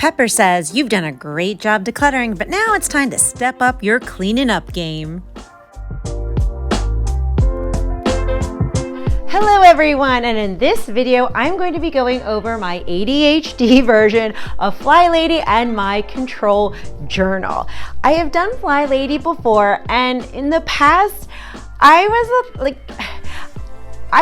Pepper says, you've done a great job decluttering, but now it's time to step up your cleaning up game. Hello everyone, and in this video, I'm going to be going over my ADHD version of Flylady and my control journal. I have done Flylady before, and in the past, I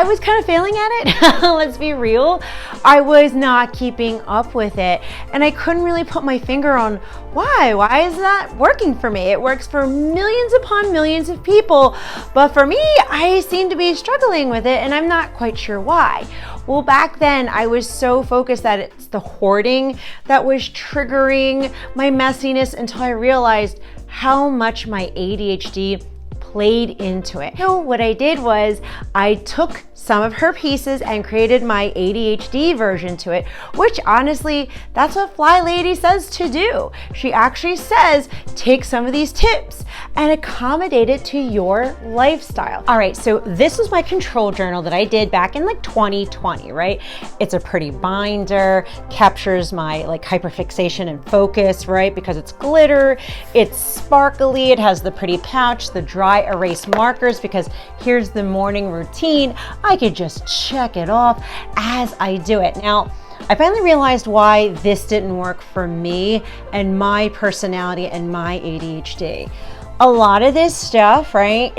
was kind of failing at it. Let's be real. I was not keeping up with it, and I couldn't really put my finger on why. Why is that working for me? It works for millions upon millions of people, but for me, I seem to be struggling with it, and I'm not quite sure why. Well, back then, I was so focused that it's the hoarding that was triggering my messiness until I realized how much my ADHD played into it. So what I did was I took some of her pieces and created my ADHD version to it, which honestly, that's what Flylady says to do. She actually says, take some of these tips and accommodate it to your lifestyle. All right, so this was my control journal that I did back in like 2020, right? It's a pretty binder, captures my like hyperfixation and focus, right? Because it's glitter, it's sparkly, it has the pretty pouch, the dry erase markers, because here's the morning routine. I could just check it off as I do it. Now, I finally realized why this didn't work for me and my personality and my ADHD. A lot of this stuff, right?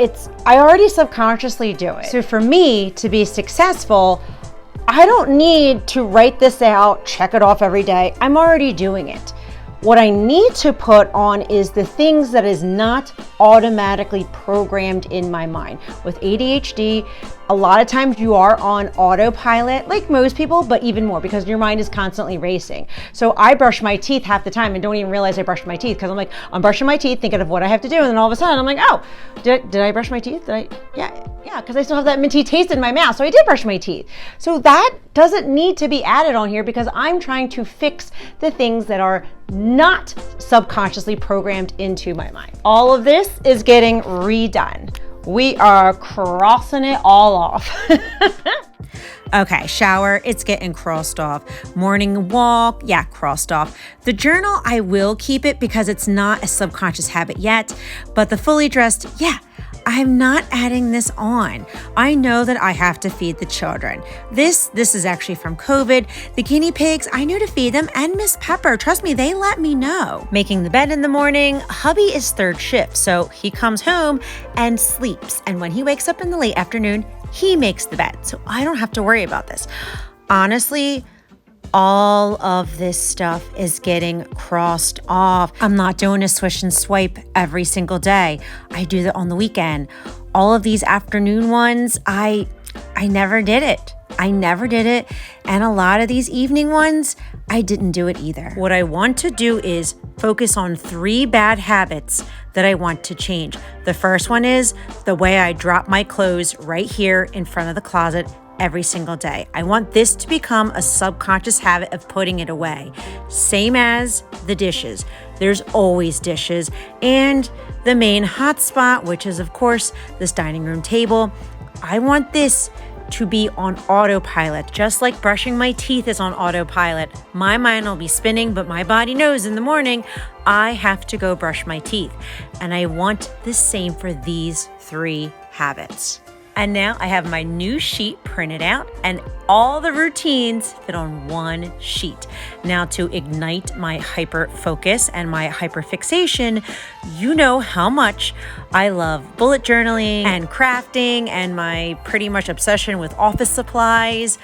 I already subconsciously do it. So for me to be successful, I don't need to write this out, check it off every day. I'm already doing it. What I need to put on is the things that is not automatically programmed in my mind. With ADHD, a lot of times you are on autopilot, like most people, but even more because your mind is constantly racing. So I brush my teeth half the time and don't even realize I brushed my teeth because I'm brushing my teeth, thinking of what I have to do, and then all of a sudden I'm like, oh, did I brush my teeth? Yeah, because I still have that minty taste in my mouth, so I did brush my teeth. So that doesn't need to be added on here because I'm trying to fix the things that are not subconsciously programmed into my mind. All of this is getting redone. We are crossing it all off. Okay, shower, it's getting crossed off. Morning walk, yeah, crossed off. The journal, I will keep it because it's not a subconscious habit yet, but the fully dressed, yeah, I'm not adding this on. I know that I have to feed the children. This is actually from COVID. The guinea pigs, I knew to feed them, and Miss Pepper, trust me, they let me know. Making the bed in the morning, hubby is third shift, so he comes home and sleeps. And when he wakes up in the late afternoon, he makes the bed, so I don't have to worry about this. Honestly, all of this stuff is getting crossed off. I'm not doing a swish and swipe every single day. I do that on the weekend. All of these afternoon ones, I never did it. And a lot of these evening ones, I didn't do it either. What I want to do is focus on 3 bad habits that I want to change. The first one is the way I drop my clothes right here in front of the closet every single day. I want this to become a subconscious habit of putting it away. Same as the dishes. There's always dishes. And the main hot spot, which is of course this dining room table. I want this to be on autopilot, just like brushing my teeth is on autopilot. My mind will be spinning, but my body knows in the morning I have to go brush my teeth. And I want the same for these 3 habits. And now I have my new sheet printed out and all the routines fit on one sheet. Now to ignite my hyper focus and my hyperfixation, you know how much I love bullet journaling and crafting and my pretty much obsession with office supplies.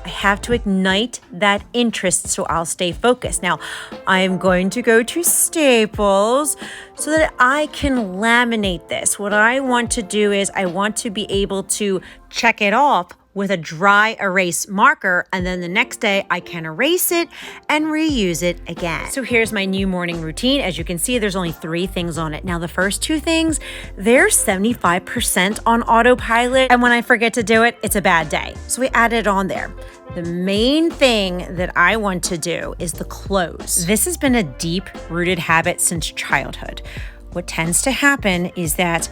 I have to ignite that interest so I'll stay focused. Now, I'm going to go to Staples so that I can laminate this. What I want to do is I want to be able to check it off with a dry erase marker, and then the next day I can erase it and reuse it again. So here's my new morning routine. As you can see, there's only 3 things on it. Now the first 2 things, they're 75% on autopilot, and when I forget to do it, it's a bad day. So we added it on there. The main thing that I want to do is the clothes. This has been a deep-rooted habit since childhood. What tends to happen is that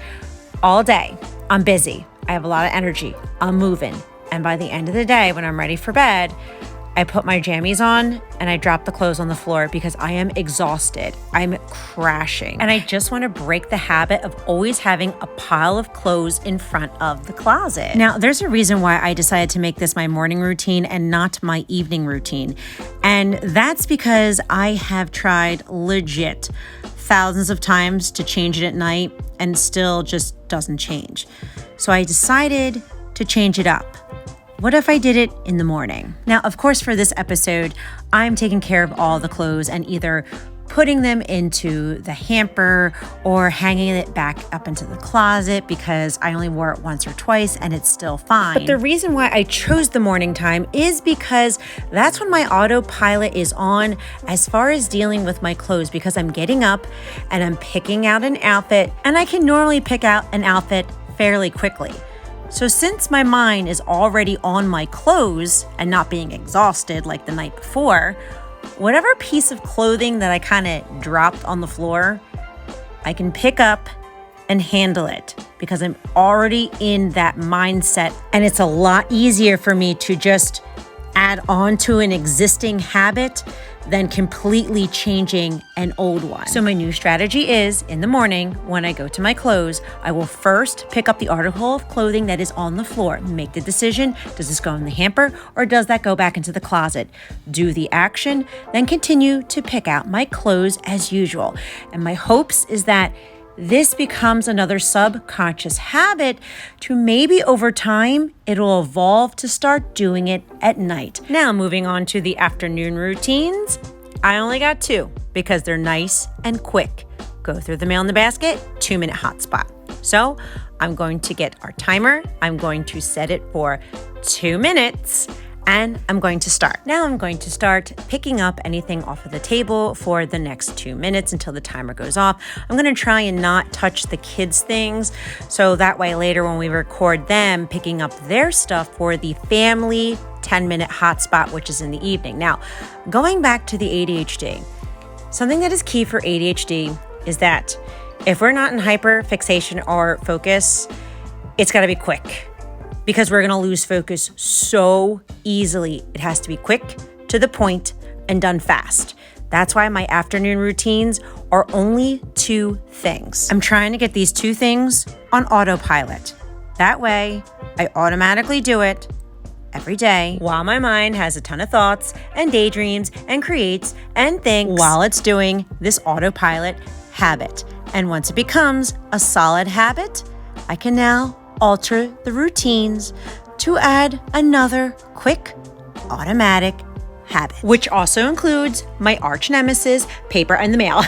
all day I'm busy. I have a lot of energy. I'm moving. And by the end of the day, when I'm ready for bed, I put my jammies on and I drop the clothes on the floor because I am exhausted. I'm crashing. And I just want to break the habit of always having a pile of clothes in front of the closet. Now, there's a reason why I decided to make this my morning routine and not my evening routine. And that's because I have tried legit thousands of times to change it at night and still just doesn't change. So I decided to change it up. What if I did it in the morning? Now, of course, for this episode, I'm taking care of all the clothes and either putting them into the hamper or hanging it back up into the closet because I only wore it once or twice and it's still fine. But the reason why I chose the morning time is because that's when my autopilot is on as far as dealing with my clothes, because I'm getting up and I'm picking out an outfit, and I can normally pick out an outfit fairly quickly. So since my mind is already on my clothes and not being exhausted like the night before, whatever piece of clothing that I kind of dropped on the floor, I can pick up and handle it because I'm already in that mindset. And it's a lot easier for me to just add on to an existing habit than completely changing an old one. So my new strategy is, in the morning, when I go to my clothes, I will first pick up the article of clothing that is on the floor, make the decision, does this go in the hamper or does that go back into the closet? Do the action, then continue to pick out my clothes as usual. And my hopes is that this becomes another subconscious habit to maybe over time, it'll evolve to start doing it at night. Now, moving on to the afternoon routines. I only got 2 because they're nice and quick. Go through the mail in the basket, 2-minute hotspot. So I'm going to get our timer. I'm going to set it for 2 minutes. And I'm going to start. Now I'm going to start picking up anything off of the table for the next 2 minutes until the timer goes off. I'm gonna try and not touch the kids' things, so that way later when we record them picking up their stuff for the family 10-minute hotspot, which is in the evening. Now, going back to the ADHD, something that is key for ADHD is that if we're not in hyperfixation or focus, it's gotta be quick, because we're gonna lose focus so easily. It has to be quick, to the point, and done fast. That's why my afternoon routines are only 2 things. I'm trying to get these 2 things on autopilot. That way, I automatically do it every day while my mind has a ton of thoughts and daydreams and creates and thinks while it's doing this autopilot habit. And once it becomes a solid habit, I can now alter the routines to add another quick automatic habit, which also includes my arch nemesis, paper and the mail.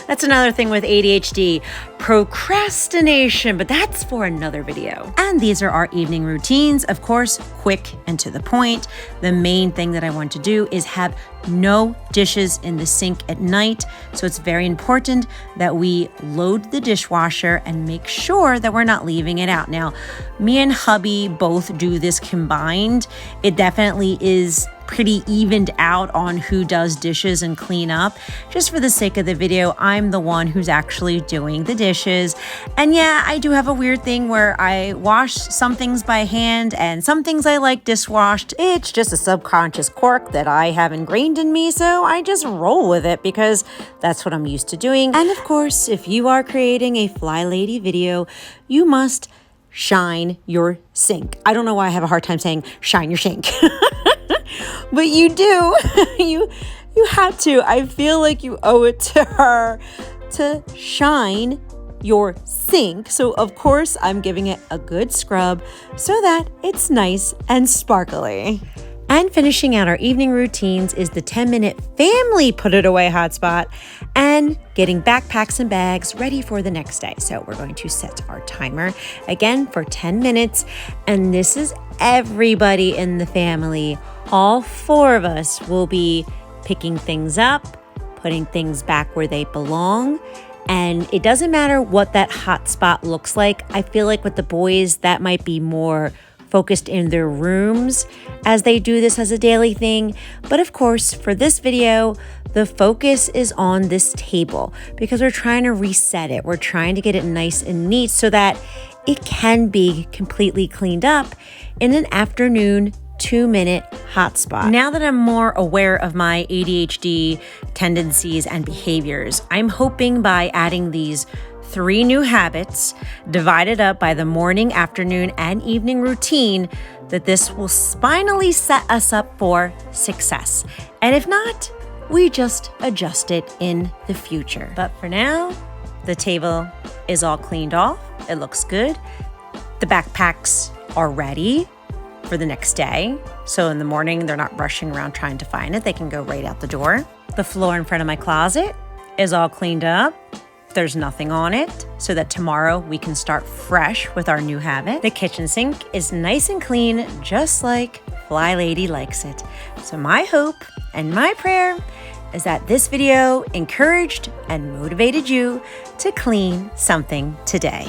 That's another thing with ADHD, procrastination, but that's for another video. And these are our evening routines, of course, quick and to the point. The main thing that I want to do is have no dishes in the sink at night. So it's very important that we load the dishwasher and make sure that we're not leaving it out. Now, me and hubby both do this combined. It definitely is pretty evened out on who does dishes and clean up. Just for the sake of the video, I'm the one who's actually doing the dishes. And yeah, I do have a weird thing where I wash some things by hand and some things I like dishwashed. It's just a subconscious quirk that I have ingrained in me, so I just roll with it because that's what I'm used to doing. And of course, if you are creating a Flylady video, you must shine your sink. I don't know why I have a hard time saying shine your sink. But you do. You have to. I feel like you owe it to her to shine your sink. So of course I'm giving it a good scrub so that it's nice and sparkly. And finishing out our evening routines is the 10-minute family put it away hotspot and getting backpacks and bags ready for the next day. So we're going to set our timer again for 10 minutes. And this is everybody in the family. All 4 of us will be picking things up, putting things back where they belong. And it doesn't matter what that hotspot looks like. I feel like with the boys, that might be more focused in their rooms as they do this as a daily thing. But of course, for this video, the focus is on this table because we're trying to reset it. We're trying to get it nice and neat so that it can be completely cleaned up in an afternoon 2-minute hotspot. Now that I'm more aware of my ADHD tendencies and behaviors, I'm hoping by adding these 3 new habits divided up by the morning, afternoon, and evening routine that this will finally set us up for success. And if not, we just adjust it in the future. But for now, the table is all cleaned off. It looks good. The backpacks are ready for the next day. So in the morning, they're not rushing around trying to find it. They can go right out the door. The floor in front of my closet is all cleaned up. There's nothing on it, so that tomorrow we can start fresh with our new habit. The kitchen sink is nice and clean, just like Flylady likes it. So my hope and my prayer is that this video encouraged and motivated you to clean something today.